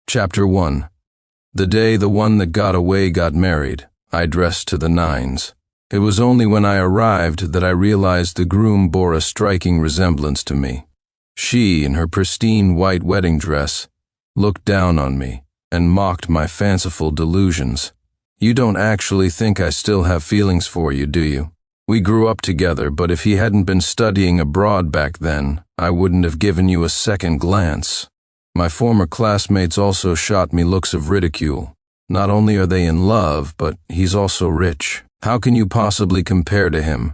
Chapter 1. The day the one that got away got married, I dressed to the nines. It was only when I arrived that I realized the groom bore a striking resemblance to me. She, in her pristine white wedding dress, looked down on me and mocked my fanciful delusions. "You don't actually think I still have feelings for you, do you? We grew up together, but if he hadn't been studying abroad back then, I wouldn't have given you a second glance." My former classmates also shot me looks of ridicule. Not only are they in love, but he's also rich. How can you possibly compare to him?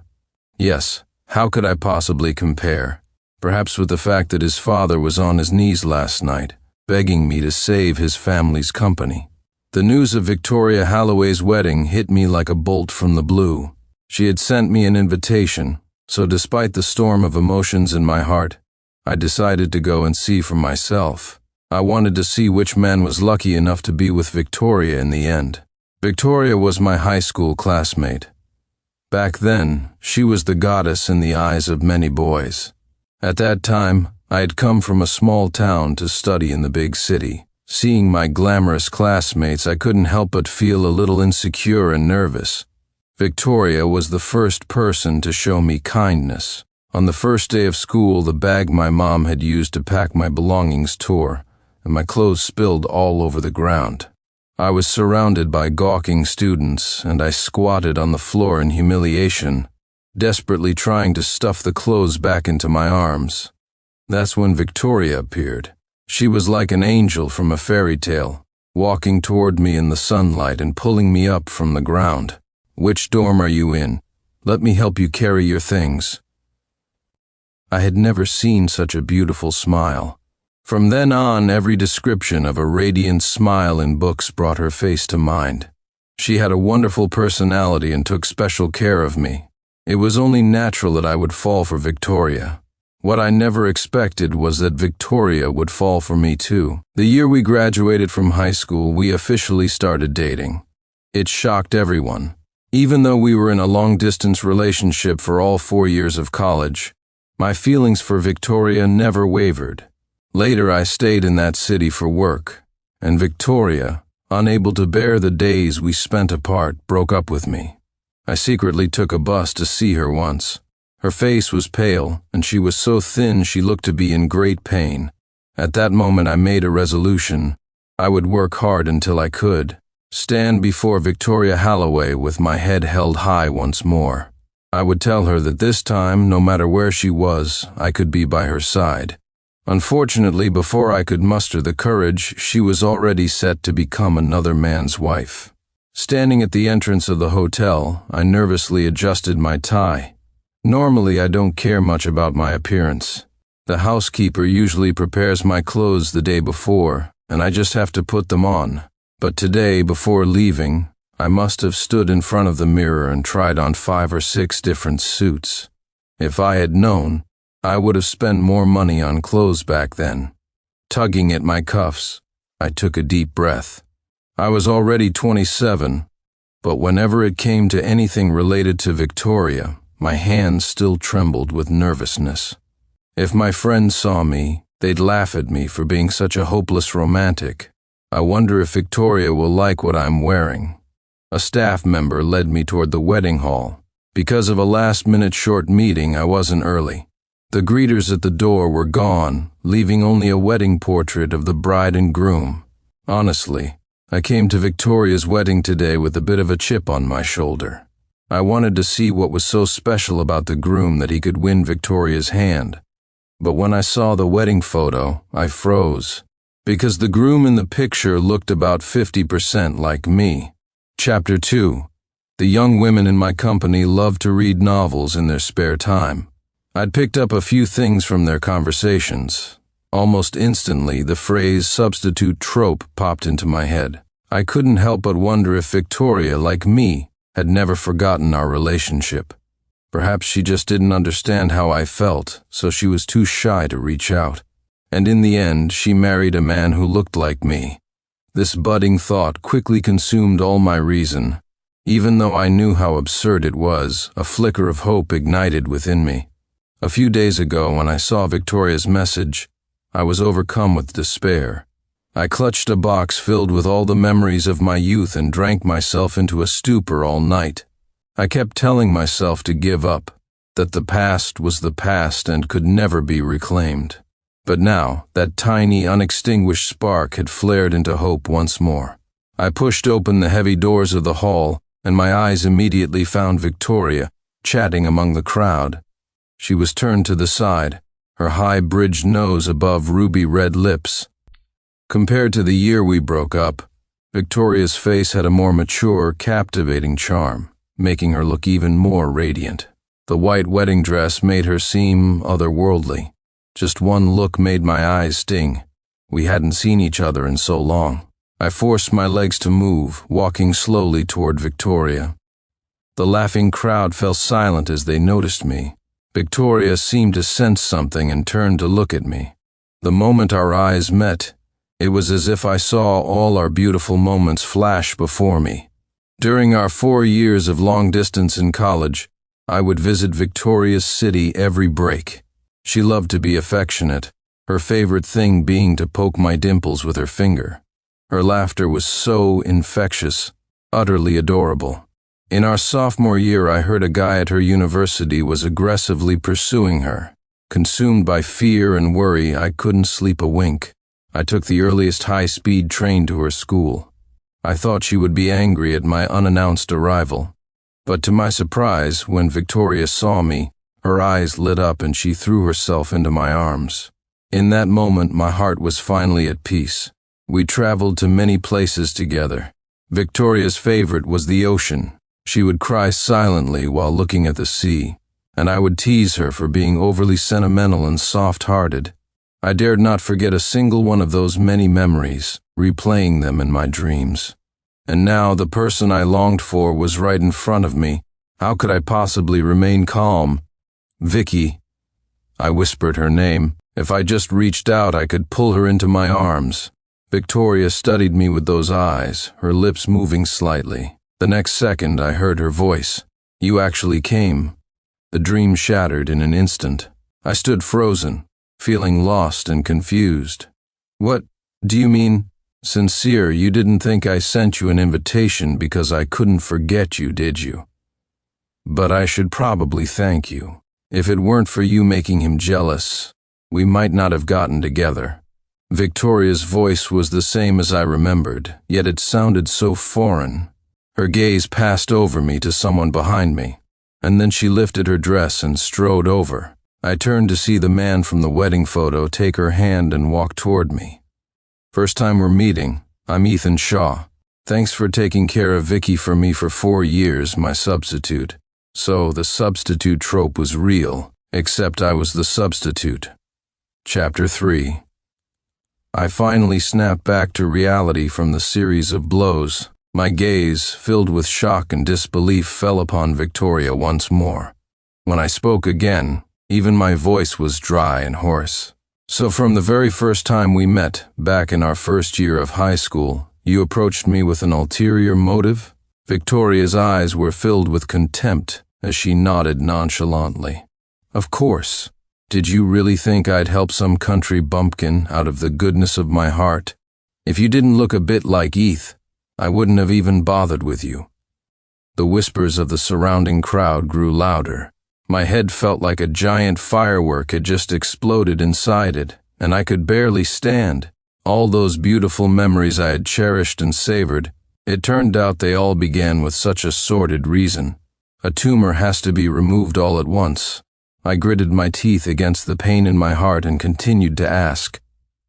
Yes, how could I possibly compare? Perhaps with the fact that his father was on his knees last night, begging me to save his family's company. The news of Victoria Holloway's wedding hit me like a bolt from the blue. She had sent me an invitation, so despite the storm of emotions in my heart, I decided to go and see for myself. I wanted to see which man was lucky enough to be with Victoria in the end. Victoria was my high school classmate. Back then, she was the goddess in the eyes of many boys. At that time, I had come from a small town to study in the big city. Seeing my glamorous classmates, I couldn't help but feel a little insecure and nervous. Victoria was the first person to show me kindness. On the first day of school, the bag my mom had used to pack my belongings tore, and my clothes spilled all over the ground. I was surrounded by gawking students, and I squatted on the floor in humiliation, desperately trying to stuff the clothes back into my arms. That's when Victoria appeared. She was like an angel from a fairy tale, walking toward me in the sunlight and pulling me up from the ground. "Which dorm are you in? Let me help you carry your things." I had never seen such a beautiful smile. From then on, every description of a radiant smile in books brought her face to mind. She had a wonderful personality and took special care of me. It was only natural that I would fall for Victoria. What I never expected was that Victoria would fall for me too. The year we graduated from high school, we officially started dating. It shocked everyone. Even though we were in a long-distance relationship for all 4 years of college, my feelings for Victoria never wavered. Later, I stayed in that city for work, and Victoria, unable to bear the days we spent apart, broke up with me. I secretly took a bus to see her once. Her face was pale, and she was so thin she looked to be in great pain. At that moment, I made a resolution. I would work hard until I could stand before Victoria Holloway with my head held high once more. I would tell her that this time, no matter where she was, I could be by her side. Unfortunately, before I could muster the courage, she was already set to become another man's wife. Standing at the entrance of the hotel, I nervously adjusted my tie. Normally, I don't care much about my appearance. The housekeeper usually prepares my clothes the day before, and I just have to put them on. But today, before leaving, I must have stood in front of the mirror and tried on 5 or 6 different suits. If I had known, I would have spent more money on clothes back then. Tugging at my cuffs, I took a deep breath. I was already 27, but whenever it came to anything related to Victoria, my hands still trembled with nervousness. If my friends saw me, they'd laugh at me for being such a hopeless romantic. I wonder if Victoria will like what I'm wearing. A staff member led me toward the wedding hall. Because of a last-minute short meeting, I wasn't early. The greeters at the door were gone, leaving only a wedding portrait of the bride and groom. Honestly, I came to Victoria's wedding today with a bit of a chip on my shoulder. I wanted to see what was so special about the groom that he could win Victoria's hand. But when I saw the wedding photo, I froze, because the groom in the picture looked about 50% like me. Chapter 2. The young women in my company loved to read novels in their spare time. I'd picked up a few things from their conversations. Almost instantly, the phrase substitute trope popped into my head. I couldn't help but wonder if Victoria, like me, had never forgotten our relationship. Perhaps she just didn't understand how I felt, so she was too shy to reach out. And in the end, she married a man who looked like me. This budding thought quickly consumed all my reason. Even though I knew how absurd it was, a flicker of hope ignited within me. A few days ago, when I saw Victoria's message, I was overcome with despair. I clutched a box filled with all the memories of my youth and drank myself into a stupor all night. I kept telling myself to give up, that the past was the past and could never be reclaimed. But now, that tiny, unextinguished spark had flared into hope once more. I pushed open the heavy doors of the hall, and my eyes immediately found Victoria, chatting among the crowd. She was turned to the side, her high-bridged nose above ruby-red lips. Compared to the year we broke up, Victoria's face had a more mature, captivating charm, making her look even more radiant. The white wedding dress made her seem otherworldly. Just one look made my eyes sting. We hadn't seen each other in so long. I forced my legs to move, walking slowly toward Victoria. The laughing crowd fell silent as they noticed me. Victoria seemed to sense something and turned to look at me. The moment our eyes met, it was as if I saw all our beautiful moments flash before me. During our 4 years of long distance in college, I would visit Victoria's city every break. She loved to be affectionate, her favorite thing being to poke my dimples with her finger. Her laughter was so infectious, utterly adorable. In our sophomore year, I heard a guy at her university was aggressively pursuing her. Consumed by fear and worry, I couldn't sleep a wink. I took the earliest high-speed train to her school. I thought she would be angry at my unannounced arrival. But to my surprise, when Victoria saw me, her eyes lit up and she threw herself into my arms. In that moment, my heart was finally at peace. We traveled to many places together. Victoria's favorite was the ocean. She would cry silently while looking at the sea, and I would tease her for being overly sentimental and soft-hearted. I dared not forget a single one of those many memories, replaying them in my dreams. And now the person I longed for was right in front of me. How could I possibly remain calm? Vicky. I whispered her name. If I just reached out, I could pull her into my arms. Victoria studied me with those eyes, her lips moving slightly. The next second, I heard her voice. You actually came. The dream shattered in an instant. I stood frozen, feeling lost and confused. What do you mean? Sincere, you didn't think I sent you an invitation because I couldn't forget you, did you? But I should probably thank you. If it weren't for you making him jealous, we might not have gotten together. Victoria's voice was the same as I remembered, yet it sounded so foreign. Her gaze passed over me to someone behind me, and then she lifted her dress and strode over. I turned to see the man from the wedding photo take her hand and walk toward me. First time we're meeting. I'm Ethan Shaw. Thanks for taking care of Vicky for me for 4 years, my substitute. So the substitute trope was real, except I was the substitute. Chapter 3. I finally snapped back to reality from the series of blows. My gaze, filled with shock and disbelief, fell upon Victoria once more. When I spoke again, even my voice was dry and hoarse. So from the very first time we met, back in our first year of high school, you approached me with an ulterior motive? Victoria's eyes were filled with contempt as she nodded nonchalantly. Of course. Did you really think I'd help some country bumpkin out of the goodness of my heart? If you didn't look a bit like Eth, I wouldn't have even bothered with you. The whispers of the surrounding crowd grew louder. My head felt like a giant firework had just exploded inside it, and I could barely stand. All those beautiful memories I had cherished and savored, it turned out they all began with such a sordid reason. A tumor has to be removed all at once. I gritted my teeth against the pain in my heart and continued to ask,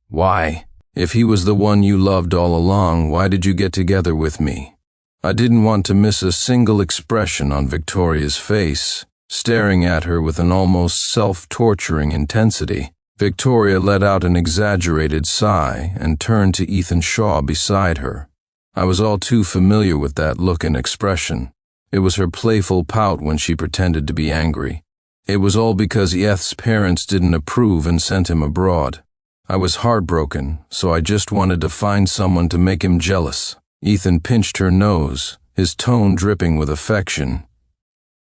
why? If he was the one you loved all along, why did you get together with me? I didn't want to miss a single expression on Victoria's face, staring at her with an almost self-torturing intensity. Victoria let out an exaggerated sigh and turned to Ethan Shaw beside her. I was all too familiar with that look and expression. It was her playful pout when she pretended to be angry. It was all because Eth's parents didn't approve and sent him abroad. I was heartbroken, so I just wanted to find someone to make him jealous. Ethan pinched her nose, his tone dripping with affection.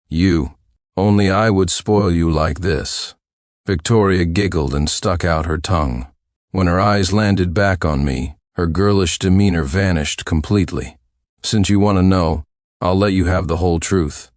You. Only I would spoil you like this. Victoria giggled and stuck out her tongue. When her eyes landed back on me, Her girlish demeanor vanished completely. "Since you want to know, I'll let you have the whole truth.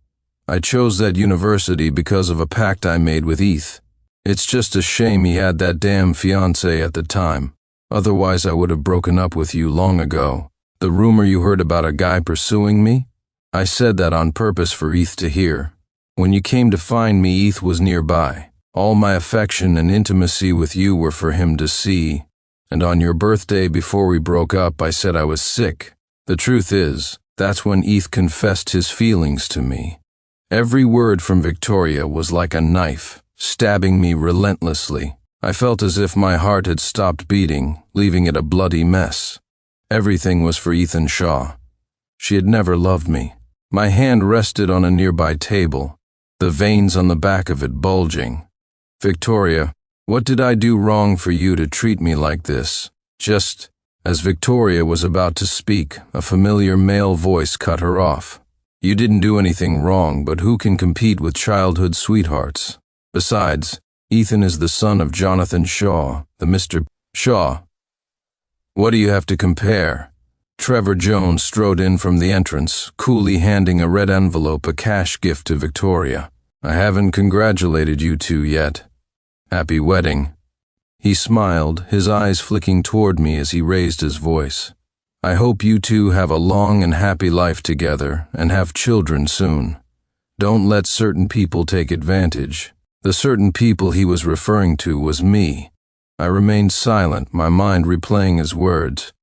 I chose that university because of a pact I made with Eth. It's just a shame he had that damn fiancée at the time. Otherwise I would have broken up with you long ago. The rumor you heard about a guy pursuing me? I said that on purpose for Eth to hear. When you came to find me, Eth was nearby. All my affection and intimacy with you were for him to see. And on your birthday before we broke up, I said I was sick. The truth is, that's when Eth confessed his feelings to me. Every word from Victoria was like a knife, stabbing me relentlessly. I felt as if my heart had stopped beating, leaving it a bloody mess. Everything was for Ethan Shaw. She had never loved me. My hand rested on a nearby table, the veins on the back of it bulging. "Victoria, what did I do wrong for you to treat me like this?" Just as Victoria was about to speak, a familiar male voice cut her off. "You didn't do anything wrong, but who can compete with childhood sweethearts? Besides, Ethan is the son of Jonathan Shaw, the Mr. Shaw. What do you have to compare?" Trevor Jones strode in from the entrance, coolly handing a red envelope, a cash gift to Victoria. "I haven't congratulated you two yet. Happy wedding." He smiled, his eyes flicking toward me as he raised his voice. "I hope you two have a long and happy life together and have children soon. Don't let certain people take advantage." The certain people he was referring to was me. I remained silent, my mind replaying his words.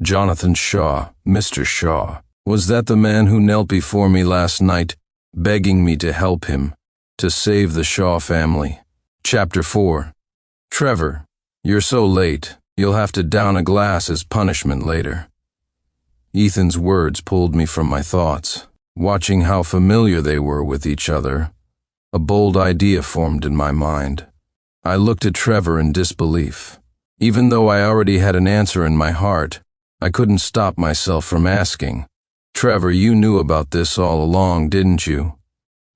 Jonathan Shaw, Mr. Shaw. Was that the man who knelt before me last night, begging me to help him, to save the Shaw family? Chapter 4. "Trevor, you're so late. You'll have to down a glass as punishment later." Ethan's words pulled me from my thoughts. Watching how familiar they were with each other, a bold idea formed in my mind. I looked at Trevor in disbelief. Even though I already had an answer in my heart, I couldn't stop myself from asking. "Trevor, you knew about this all along, didn't you?"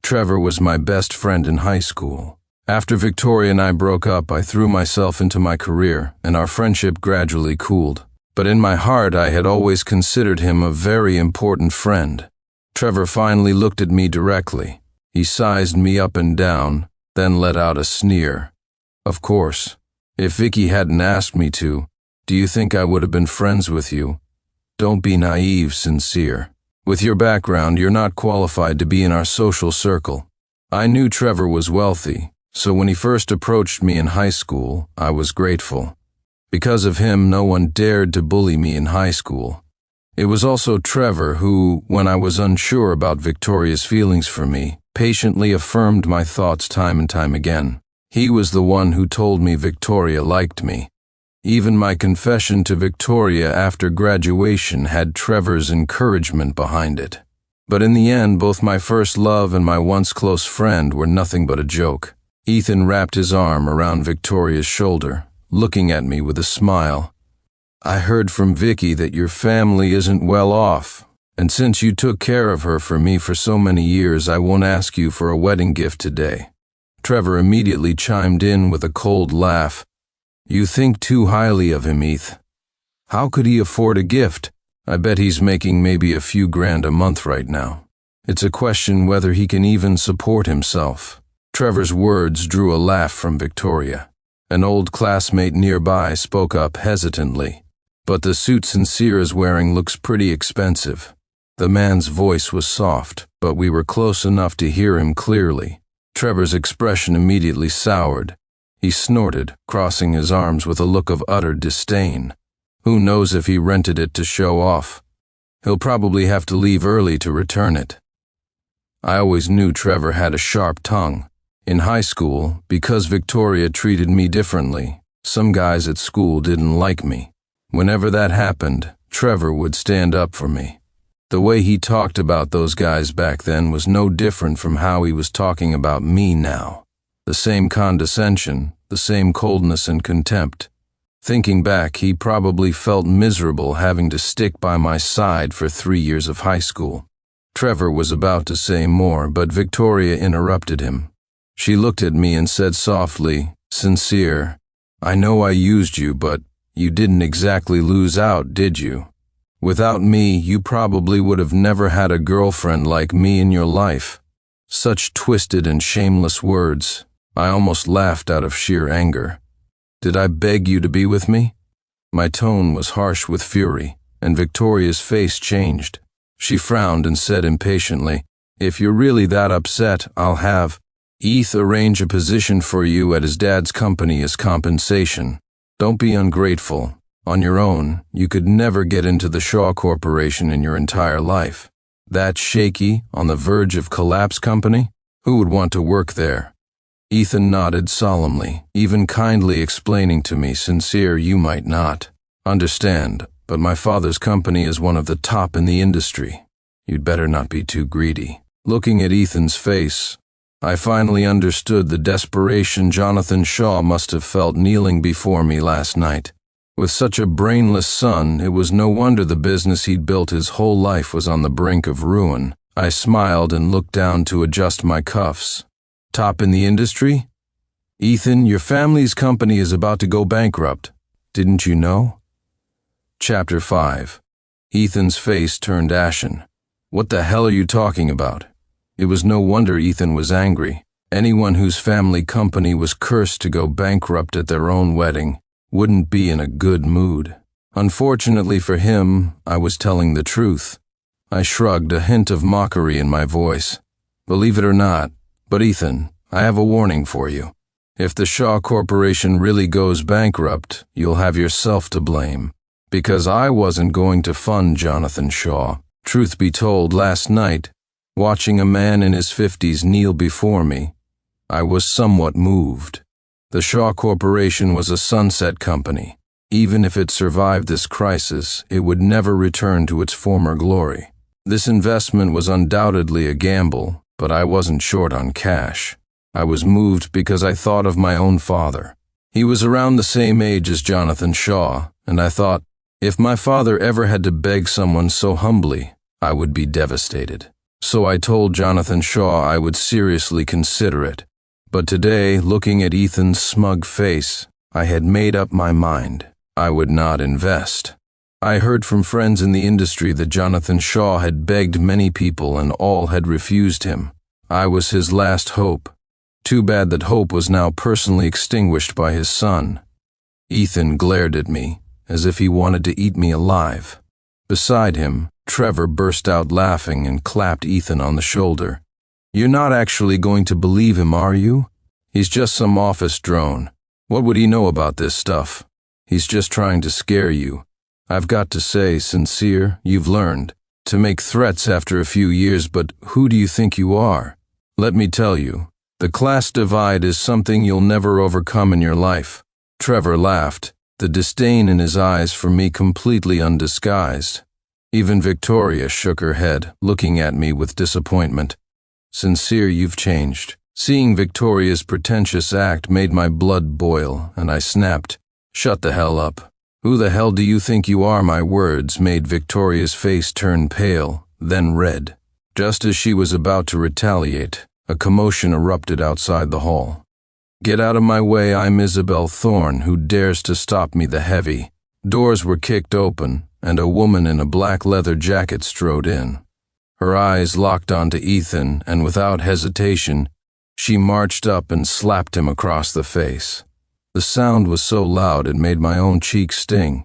Trevor was my best friend in high school. After Victoria and I broke up, I threw myself into my career, and our friendship gradually cooled. But in my heart, I had always considered him a very important friend. Trevor finally looked at me directly. He sized me up and down, then let out a sneer. "Of course. If Vicky hadn't asked me to, do you think I would have been friends with you? Don't be naive, Sincere. With your background, you're not qualified to be in our social circle." I knew Trevor was wealthy, so when he first approached me in high school, I was grateful. Because of him, no one dared to bully me in high school. It was also Trevor who, when I was unsure about Victoria's feelings for me, patiently affirmed my thoughts time and time again. He was the one who told me Victoria liked me. Even my confession to Victoria after graduation had Trevor's encouragement behind it. But in the end, both my first love and my once close friend were nothing but a joke. Ethan wrapped his arm around Victoria's shoulder, looking at me with a smile. "I heard from Vicky that your family isn't well off, and since you took care of her for me for so many years, I won't ask you for a wedding gift today." Trevor immediately chimed in with a cold laugh. "You think too highly of him, Eth. How could he afford a gift? I bet he's making maybe a few grand a month right now. It's a question whether he can even support himself." Trevor's words drew a laugh from Victoria. An old classmate nearby spoke up hesitantly. "But the suit Sincere is wearing looks pretty expensive." The man's voice was soft, but we were close enough to hear him clearly. Trevor's expression immediately soured. He snorted, crossing his arms with a look of utter disdain. "Who knows if he rented it to show off? He'll probably have to leave early to return it." I always knew Trevor had a sharp tongue. In high school, because Victoria treated me differently, some guys at school didn't like me. Whenever that happened, Trevor would stand up for me. The way he talked about those guys back then was no different from how he was talking about me now. The same condescension, the same coldness and contempt. Thinking back, he probably felt miserable having to stick by my side for 3 years of high school. Trevor was about to say more, but Victoria interrupted him. She looked at me and said softly, "Sincere, I know I used you, but You didn't exactly lose out, did you? Without me, you probably would have never had a girlfriend like me in your life. Such twisted and shameless words. I almost laughed out of sheer anger. Did I beg you to be with me? My tone was harsh with fury, and Victoria's face changed. She frowned and said impatiently, "If you're really that upset, I'll have Eth arrange a position for you at his dad's company as compensation. Don't be ungrateful. On your own, you could never get into the Shaw Corporation in your entire life. That shaky, on the verge of collapse company? Who would want to work there?" Ethan nodded solemnly, even kindly explaining to me, "Sincere, you might not understand, but my father's company is one of the top in the industry. You'd better not be too greedy." Looking at Ethan's face, I finally understood the desperation Jonathan Shaw must have felt kneeling before me last night. With such a brainless son, it was no wonder the business he'd built his whole life was on the brink of ruin. I smiled and looked down to adjust my cuffs. "Top in the industry? Ethan, your family's company is about to go bankrupt. Didn't you know?" Chapter 5. Ethan's face turned ashen. "What the hell are you talking about?" It was no wonder Ethan was angry. Anyone whose family company was cursed to go bankrupt at their own wedding wouldn't be in a good mood. Unfortunately for him, I was telling the truth. I shrugged, a hint of mockery in my voice. "Believe it or not, but Ethan, I have a warning for you. If the Shaw Corporation really goes bankrupt, you'll have yourself to blame. Because I wasn't going to fund Jonathan Shaw. Truth be told, last night, watching a man in his 50s kneel before me, I was somewhat moved. The Shaw Corporation was a sunset company. Even if it survived this crisis, it would never return to its former glory. This investment was undoubtedly a gamble, but I wasn't short on cash. I was moved because I thought of my own father. He was around the same age as Jonathan Shaw, and I thought, if my father ever had to beg someone so humbly, I would be devastated. So I told Jonathan Shaw I would seriously consider it. But today, looking at Ethan's smug face, I had made up my mind. I would not invest. I heard from friends in the industry that Jonathan Shaw had begged many people and all had refused him. I was his last hope. Too bad that hope was now personally extinguished by his son. Ethan glared at me, as if he wanted to eat me alive. Beside him, Trevor burst out laughing and clapped Ethan on the shoulder. "You're not actually going to believe him, are you? He's just some office drone. What would he know about this stuff? He's just trying to scare you. I've got to say, Sincere, you've learned to make threats after a few years, but who do you think you are? Let me tell you, the class divide is something you'll never overcome in your life." Trevor laughed, the disdain in his eyes for me completely undisguised. Even Victoria shook her head, looking at me with disappointment. "Sincere, you've changed." Seeing Victoria's pretentious act made my blood boil, and I snapped, "Shut the hell up." "Who the hell do you think you are?" My words made Victoria's face turn pale, then red. Just as she was about to retaliate, a commotion erupted outside the hall. "Get out of my way, I'm Isabel Thorne, who dares to stop me, the heavy." Doors were kicked open, and a woman in a black leather jacket strode in. Her eyes locked onto Ethan, and without hesitation, she marched up and slapped him across the face. The sound was so loud it made my own cheeks sting.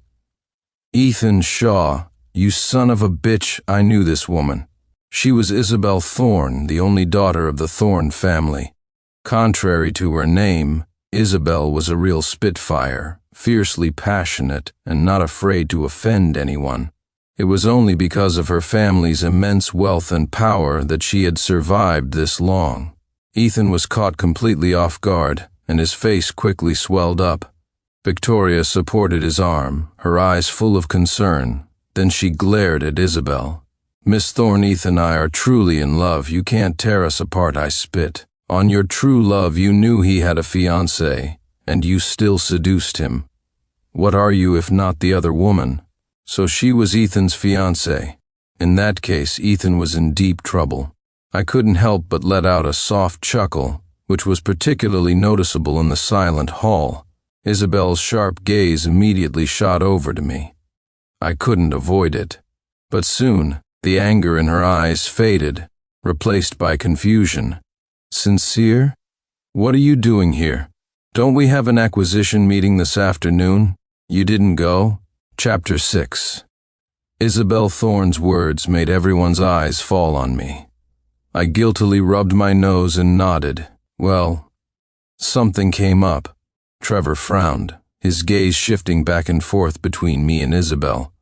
"Ethan Shaw, you son of a bitch," I knew this woman. She was Isabel Thorne, the only daughter of the Thorne family. Contrary to her name, Isabel was a real spitfire, fiercely passionate, and not afraid to offend anyone. It was only because of her family's immense wealth and power that she had survived this long. Ethan was caught completely off guard, and his face quickly swelled up. Victoria supported his arm, her eyes full of concern. Then she glared at Isabel. "Miss Thorne, Ethan and I are truly in love. You can't tear us apart," I spit. "On your true love, you knew he had a fiancée, and you still seduced him. What are you if not the other woman?" So she was Ethan's fiancée. In that case, Ethan was in deep trouble. I couldn't help but let out a soft chuckle, which was particularly noticeable in the silent hall. Isabel's sharp gaze immediately shot over to me. I couldn't avoid it. But soon, the anger in her eyes faded, replaced by confusion. Sincere? What are you doing here? Don't we have an acquisition meeting this afternoon? You didn't go? Chapter 6. Isabel Thorne's words made everyone's eyes fall on me. I guiltily rubbed my nose and nodded. Well, something came up. Trevor frowned, his gaze shifting back and forth between me and Isabel.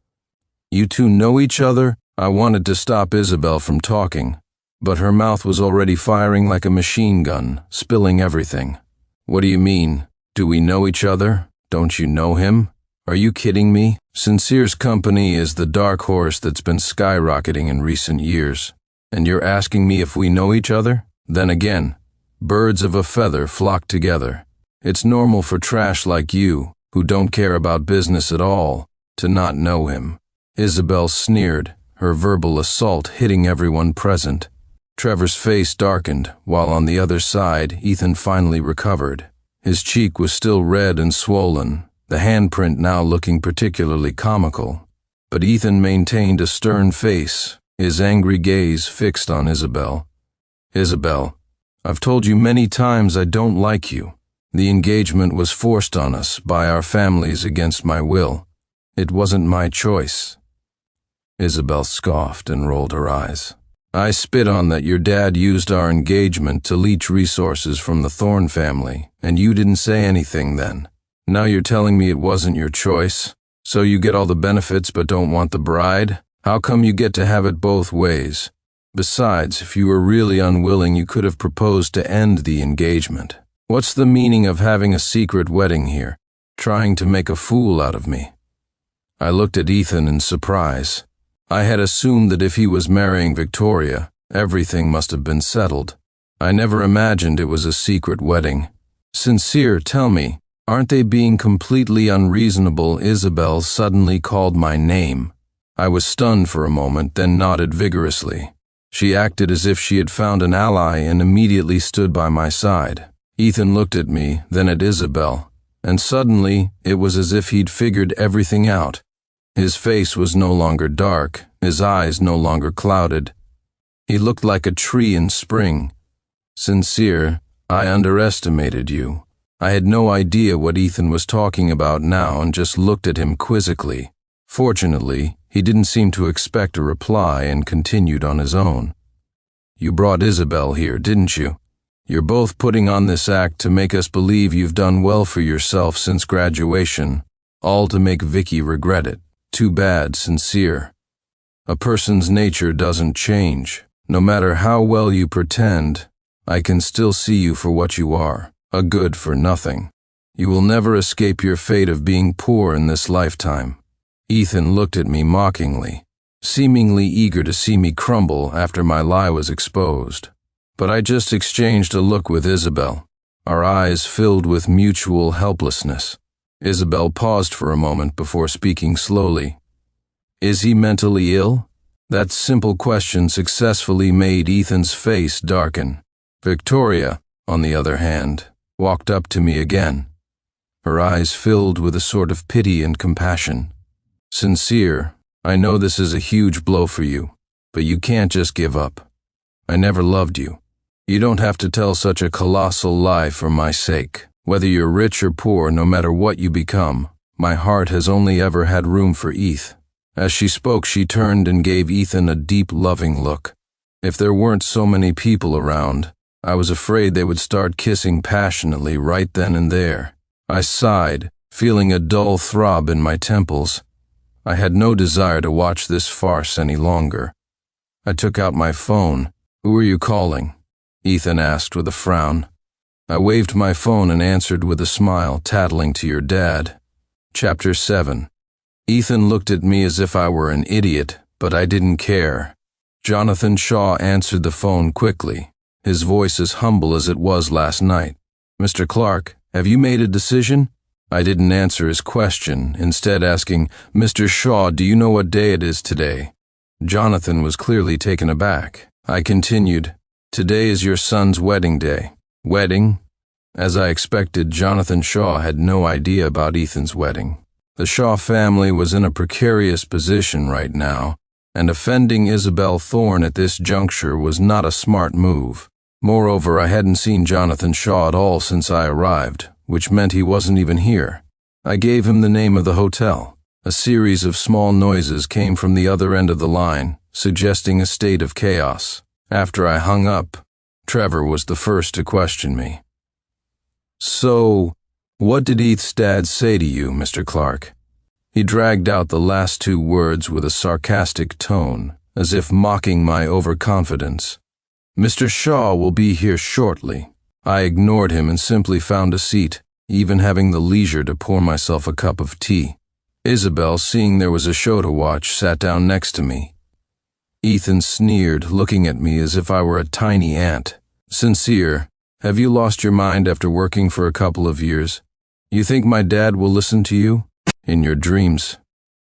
You two know each other? I wanted to stop Isabel from talking, but her mouth was already firing like a machine gun, spilling everything. What do you mean? Do we know each other? Don't you know him? Are you kidding me? Sincere's company is the dark horse that's been skyrocketing in recent years. And you're asking me if we know each other? Then again, birds of a feather flock together. It's normal for trash like you, who don't care about business at all, to not know him. Isabel sneered, her verbal assault hitting everyone present. Trevor's face darkened, while on the other side, Ethan finally recovered. His cheek was still red and swollen, the handprint now looking particularly comical. But Ethan maintained a stern face, his angry gaze fixed on Isabel. Isabel, I've told you many times I don't like you. The engagement was forced on us by our families against my will. It wasn't my choice. Isabel scoffed and rolled her eyes. I spit on that your dad used our engagement to leech resources from the Thorne family, and you didn't say anything then. Now you're telling me it wasn't your choice? So you get all the benefits but don't want the bride? How come you get to have it both ways? Besides, if you were really unwilling, you could have proposed to end the engagement. What's the meaning of having a secret wedding here? Trying to make a fool out of me? I looked at Ethan in surprise. I had assumed that if he was marrying Victoria, everything must have been settled. I never imagined it was a secret wedding. Sincere, tell me, aren't they being completely unreasonable? Isabel suddenly called my name. I was stunned for a moment, then nodded vigorously. She acted as if she had found an ally and immediately stood by my side. Ethan looked at me, then at Isabel, and suddenly it was as if he'd figured everything out. His face was no longer dark, his eyes no longer clouded. He looked like a tree in spring. Sincere, I underestimated you. I had no idea what Ethan was talking about now and just looked at him quizzically. Fortunately, he didn't seem to expect a reply and continued on his own. You brought Isabel here, didn't you? You're both putting on this act to make us believe you've done well for yourself since graduation, all to make Vicky regret it. Too bad, Sincere. A person's nature doesn't change. No matter how well you pretend, I can still see you for what you are, a good for nothing. You will never escape your fate of being poor in this lifetime. Ethan looked at me mockingly, seemingly eager to see me crumble after my lie was exposed. But I just exchanged a look with Isabel, our eyes filled with mutual helplessness. Isabel paused for a moment before speaking slowly. Is he mentally ill? That simple question successfully made Ethan's face darken. Victoria, on the other hand, walked up to me again, her eyes filled with a sort of pity and compassion. Sincere, I know this is a huge blow for you, but you can't just give up. I never loved you. You don't have to tell such a colossal lie for my sake. Whether you're rich or poor, no matter what you become, my heart has only ever had room for Eth. As she spoke, she turned and gave Ethan a deep, loving look. If there weren't so many people around, I was afraid they would start kissing passionately right then and there. I sighed, feeling a dull throb in my temples. I had no desire to watch this farce any longer. I took out my phone. Who are you calling? Ethan asked with a frown. I waved my phone and answered with a smile, tattling to your dad. Chapter 7. Ethan looked at me as if I were an idiot, but I didn't care. Jonathan Shaw answered the phone quickly, his voice as humble as it was last night. Mr. Clark, have you made a decision? I didn't answer his question, instead asking, Mr. Shaw, do you know what day it is today? Jonathan was clearly taken aback. I continued, Today is your son's wedding day. Wedding? As I expected, Jonathan Shaw had no idea about Ethan's wedding. The Shaw family was in a precarious position right now, and offending Isabel Thorne at this juncture was not a smart move. Moreover, I hadn't seen Jonathan Shaw at all since I arrived, which meant he wasn't even here. I gave him the name of the hotel. A series of small noises came from the other end of the line, suggesting a state of chaos. After I hung up, Trevor was the first to question me. "So, what did Eth's dad say to you, Mr. Clark?" He dragged out the last two words with a sarcastic tone, as if mocking my overconfidence. "Mr. Shaw will be here shortly." I ignored him and simply found a seat, even having the leisure to pour myself a cup of tea. Isabel, seeing there was a show to watch, sat down next to me. Ethan sneered, looking at me as if I were a tiny ant. "Sincere, have you lost your mind after working for a couple of years? You think my dad will listen to you? In your dreams.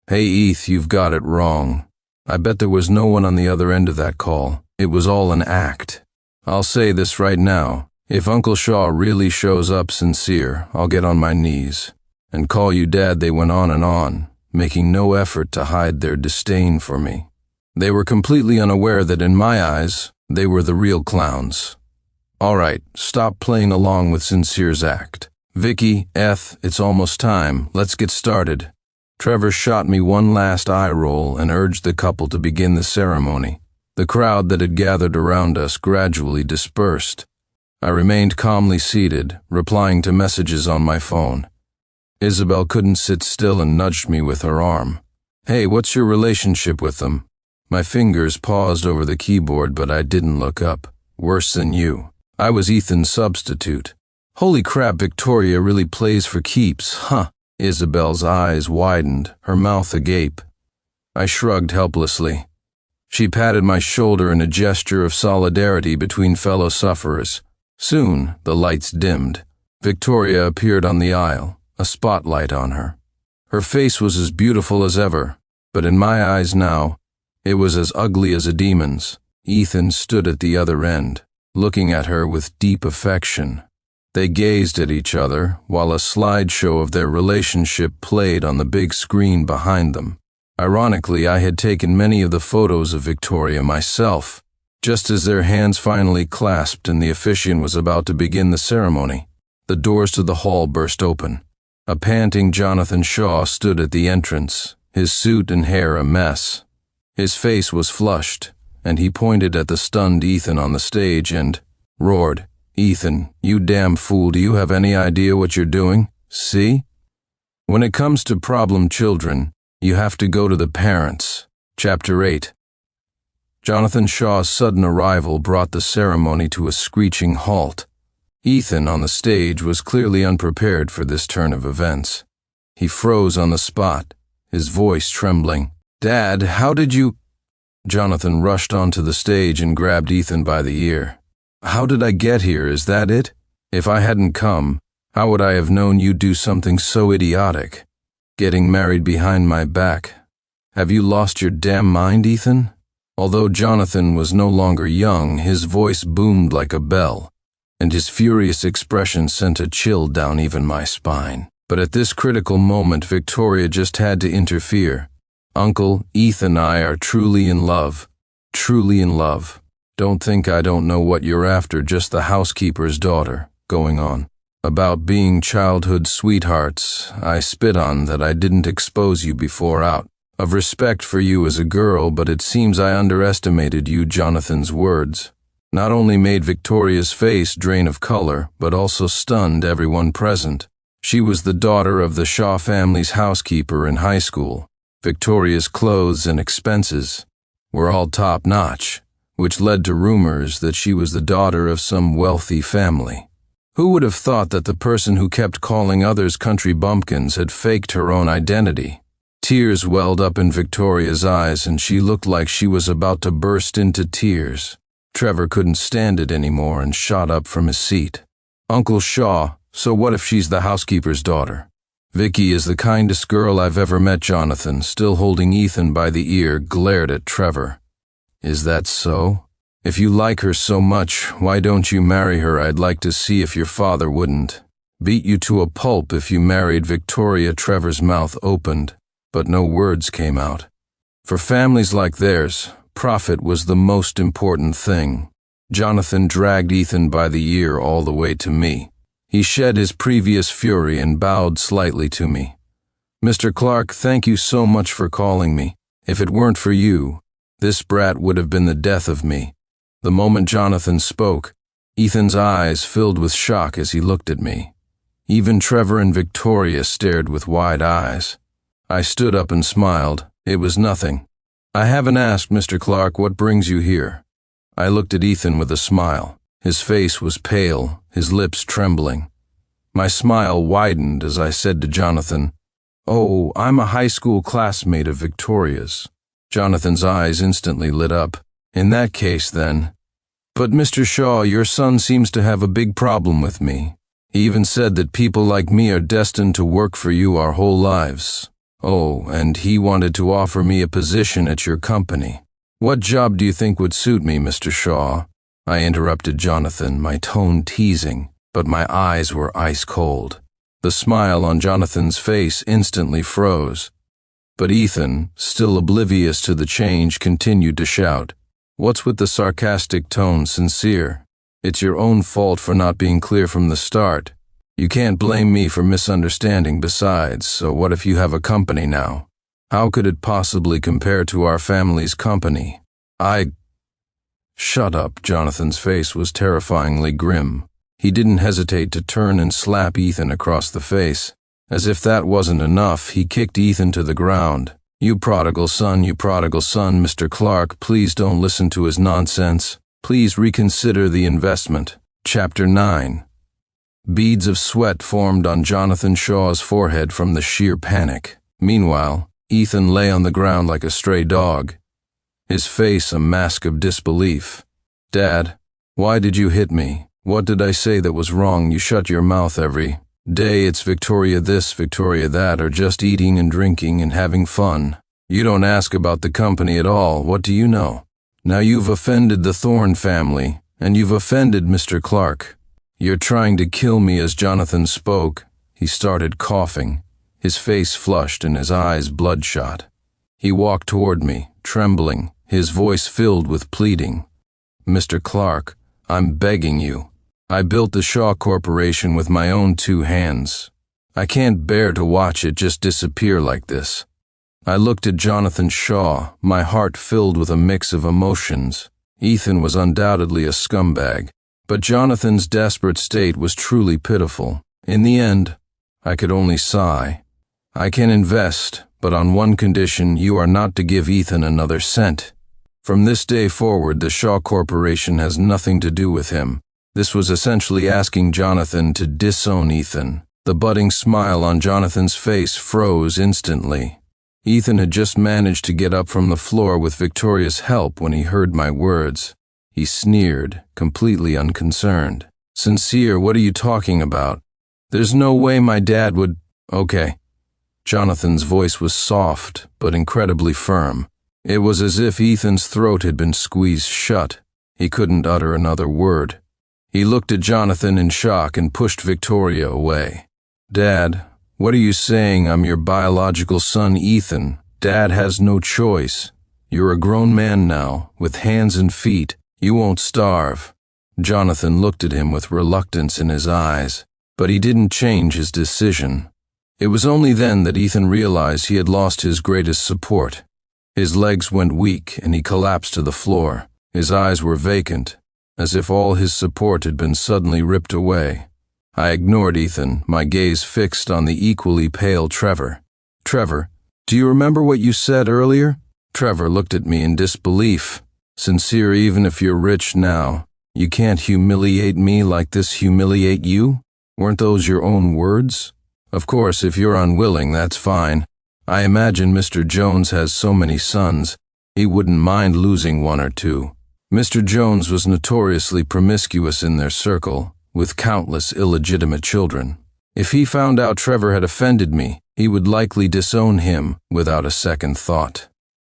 Hey Eth, you've got it wrong. I bet there was no one on the other end of that call. It was all an act. I'll say this right now. If Uncle Shaw really shows up sincere, I'll get on my knees and call you Dad." They went on, making no effort to hide their disdain for me. They were completely unaware that in my eyes, they were the real clowns. "All right, stop playing along with Sincere's act. Vicky, Eth, it's almost time. Let's get started." Trevor shot me one last eye roll and urged the couple to begin the ceremony. The crowd that had gathered around us gradually dispersed. I remained calmly seated, replying to messages on my phone. Isabel couldn't sit still and nudged me with her arm. "Hey, what's your relationship with them?" My fingers paused over the keyboard, but I didn't look up. "Worse than you. I was Ethan's substitute." "Holy crap, Victoria really plays for keeps, huh?" Isabel's eyes widened, her mouth agape. I shrugged helplessly. She patted my shoulder in a gesture of solidarity between fellow sufferers. Soon, the lights dimmed. Victoria appeared on the aisle, a spotlight on her. Her face was as beautiful as ever, but in my eyes now, it was as ugly as a demon's. Ethan stood at the other end, looking at her with deep affection. They gazed at each other while a slideshow of their relationship played on the big screen behind them. Ironically, I had taken many of the photos of Victoria myself. Just as their hands finally clasped and the officiant was about to begin the ceremony, the doors to the hall burst open. A panting Jonathan Shaw stood at the entrance, his suit and hair a mess. His face was flushed, and he pointed at the stunned Ethan on the stage and roared, "Ethan, you damn fool, do you have any idea what you're doing? See? When it comes to problem children, you have to go to the parents." Chapter 8. Jonathan Shaw's sudden arrival brought the ceremony to a screeching halt. Ethan on the stage was clearly unprepared for this turn of events. He froze on the spot, his voice trembling. "Dad, how did you—" Jonathan rushed onto the stage and grabbed Ethan by the ear. "How did I get here, is that it? If I hadn't come, how would I have known you'd do something so idiotic? Getting married behind my back. Have you lost your damn mind, Ethan?" Although Jonathan was no longer young, his voice boomed like a bell, and his furious expression sent a chill down even my spine. But at this critical moment, Victoria just had to interfere. "Uncle, Ethan and I are truly in love. Truly in love. Don't think I don't know what you're after, just the housekeeper's daughter," going on. "About being childhood sweethearts, I spit on that I didn't expose you before out of respect for you as a girl, but it seems I underestimated you." Jonathan's words not only made Victoria's face drain of color, but also stunned everyone present. She was the daughter of the Shaw family's housekeeper in high school. Victoria's clothes and expenses were all top-notch, which led to rumors that she was the daughter of some wealthy family. Who would have thought that the person who kept calling others country bumpkins had faked her own identity? Tears welled up in Victoria's eyes, and she looked like she was about to burst into tears. Trevor couldn't stand it anymore and shot up from his seat. "Uncle Shaw, so what if she's the housekeeper's daughter? Vicky is the kindest girl I've ever met." Jonathan, still holding Ethan by the ear, glared at Trevor. "Is that so?" If you like her so much, why don't you marry her? I'd like to see if your father wouldn't beat you to a pulp if you married Victoria." Trevor's mouth opened, but no words came out. For families like theirs, profit was the most important thing. Jonathan dragged Ethan by the ear all the way to me. He shed his previous fury and bowed slightly to me. "Mr. Clark, thank you so much for calling me. If it weren't for you, this brat would have been the death of me." The moment Jonathan spoke, Ethan's eyes filled with shock as he looked at me. Even Trevor and Victoria stared with wide eyes. I stood up and smiled. "It was nothing. I haven't asked, Mr. Clark, what brings you here?" I looked at Ethan with a smile. His face was pale, his lips trembling. My smile widened as I said to Jonathan, "Oh, I'm a high school classmate of Victoria's." Jonathan's eyes instantly lit up. "In that case, then." "But Mr. Shaw, your son seems to have a big problem with me. He even said that people like me are destined to work for you our whole lives. Oh, and he wanted to offer me a position at your company. What job do you think would suit me, Mr. Shaw?" I interrupted Jonathan, my tone teasing, but my eyes were ice cold. The smile on Jonathan's face instantly froze. But Ethan, still oblivious to the change, continued to shout, "What's with the sarcastic tone, Sincere? It's your own fault for not being clear from the start. You can't blame me for misunderstanding besides, so what if you have a company now? How could it possibly compare to our family's company? Shut up." Jonathan's face was terrifyingly grim. He didn't hesitate to turn and slap Ethan across the face. As if that wasn't enough, he kicked Ethan to the ground. You prodigal son, Mr. Clark, please don't listen to his nonsense. Please reconsider the investment." Chapter 9. Beads of sweat formed on Jonathan Shaw's forehead from the sheer panic. Meanwhile, Ethan lay on the ground like a stray dog, his face a mask of disbelief. "Dad, why did you hit me? What did I say that was wrong? You shut your mouth every day. It's Victoria this, Victoria that, or just eating and drinking and having fun. You don't ask about the company at all. What do you know? Now you've offended the Thorne family, and you've offended Mr. Clark. You're trying to kill me." As Jonathan spoke, he started coughing. His face flushed and his eyes bloodshot. He walked toward me, trembling, his voice filled with pleading. "Mr. Clark, I'm begging you. I built the Shaw Corporation with my own 2 hands. I can't bear to watch it just disappear like this." I looked at Jonathan Shaw, my heart filled with a mix of emotions. Ethan was undoubtedly a scumbag, but Jonathan's desperate state was truly pitiful. In the end, I could only sigh. "I can invest, but on one condition: you are not to give Ethan another cent. From this day forward, the Shaw Corporation has nothing to do with him." This was essentially asking Jonathan to disown Ethan. The budding smile on Jonathan's face froze instantly. Ethan had just managed to get up from the floor with Victoria's help when he heard my words. He sneered, completely unconcerned. "Sincere, what are you talking about? There's no way my dad would—" "Okay." Jonathan's voice was soft, but incredibly firm. It was as if Ethan's throat had been squeezed shut. He couldn't utter another word. He looked at Jonathan in shock and pushed Victoria away. "Dad, what are you saying? I'm your biological son, Ethan. Dad has no choice. You're a grown man now, with hands and feet. You won't starve." Jonathan looked at him with reluctance in his eyes, but he didn't change his decision. It was only then that Ethan realized he had lost his greatest support. His legs went weak and he collapsed to the floor. His eyes were vacant, as if all his support had been suddenly ripped away. I ignored Ethan, my gaze fixed on the equally pale Trevor. "Trevor, do you remember what you said earlier?" Trevor looked at me in disbelief. "Sincere, even if you're rich now, you can't humiliate me like this. Humiliate you? Weren't those your own words? Of course, if you're unwilling, that's fine. I imagine Mr. Jones has so many sons, he wouldn't mind losing 1 or 2. Mr. Jones was notoriously promiscuous in their circle, with countless illegitimate children. If he found out Trevor had offended me, he would likely disown him without a second thought."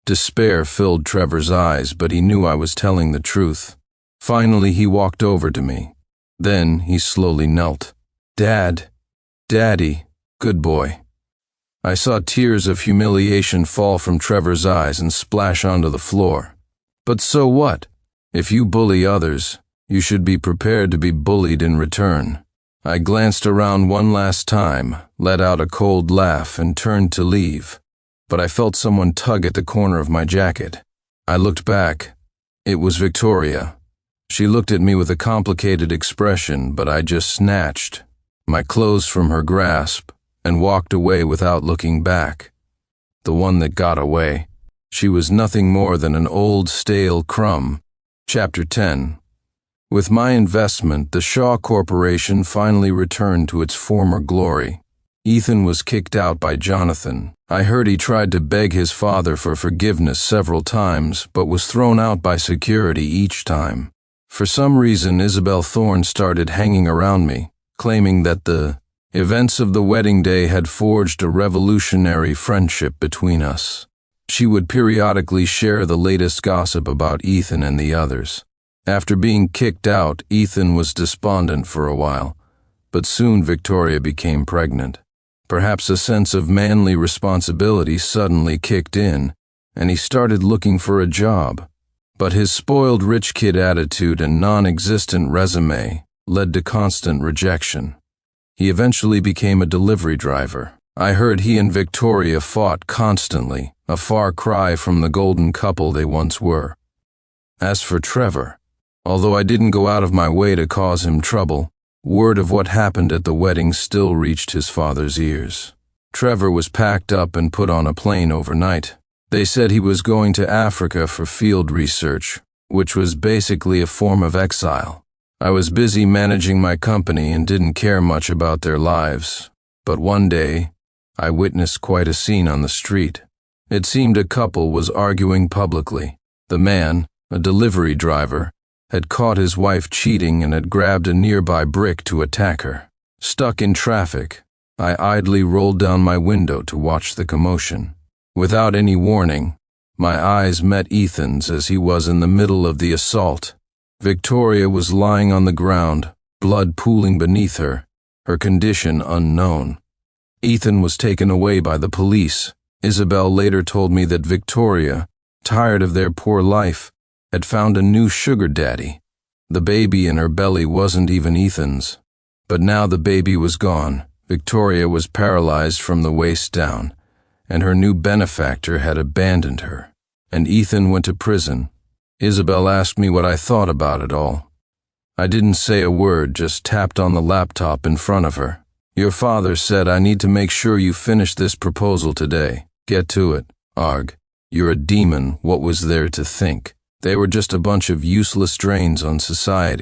Despair filled Trevor's eyes, but he knew I was telling the truth. Finally, he walked over to me. Then he slowly knelt. "Dad, Daddy, good boy." I saw tears of humiliation fall from Trevor's eyes and splash onto the floor. But so what? If you bully others, you should be prepared to be bullied in return. I glanced around one last time, let out a cold laugh, and turned to leave. But I felt someone tug at the corner of my jacket. I looked back. It was Victoria. She looked at me with a complicated expression, but I just snatched my clothes from her grasp and walked away without looking back. The one that got away. She was nothing more than an old, stale crumb. Chapter 10. With my investment, the Shaw Corporation finally returned to its former glory. Ethan was kicked out by Jonathan. I heard he tried to beg his father for forgiveness several times, but was thrown out by security each time. For some reason, Isabel Thorne started hanging around me, claiming that the events of the wedding day had forged a revolutionary friendship between us. She would periodically share the latest gossip about Ethan and the others. After being kicked out, Ethan was despondent for a while, but soon Victoria became pregnant. Perhaps a sense of manly responsibility suddenly kicked in, and he started looking for a job. But his spoiled rich kid attitude and non-existent resume led to constant rejection. He eventually became a delivery driver. I heard he and Victoria fought constantly, a far cry from the golden couple they once were. As for Trevor, although I didn't go out of my way to cause him trouble, word of what happened at the wedding still reached his father's ears. Trevor was packed up and put on a plane overnight. They said he was going to Africa for field research, which was basically a form of exile. I was busy managing my company and didn't care much about their lives. But one day, I witnessed quite a scene on the street. It seemed a couple was arguing publicly. The man, a delivery driver, had caught his wife cheating and had grabbed a nearby brick to attack her. Stuck in traffic, I idly rolled down my window to watch the commotion. Without any warning, my eyes met Ethan's as he was in the middle of the assault. Victoria was lying on the ground, blood pooling beneath her, her condition unknown. Ethan was taken away by the police. Isabel later told me that Victoria, tired of their poor life, had found a new sugar daddy. The baby in her belly wasn't even Ethan's. But now the baby was gone. Victoria was paralyzed from the waist down, and her new benefactor had abandoned her. And Ethan went to prison. Isabel asked me what I thought about it all. I didn't say a word, just tapped on the laptop in front of her. "Your father said I need to make sure you finish this proposal today. Get to it. Arg. You're a demon. What was there to think? They were just a bunch of useless drains on society."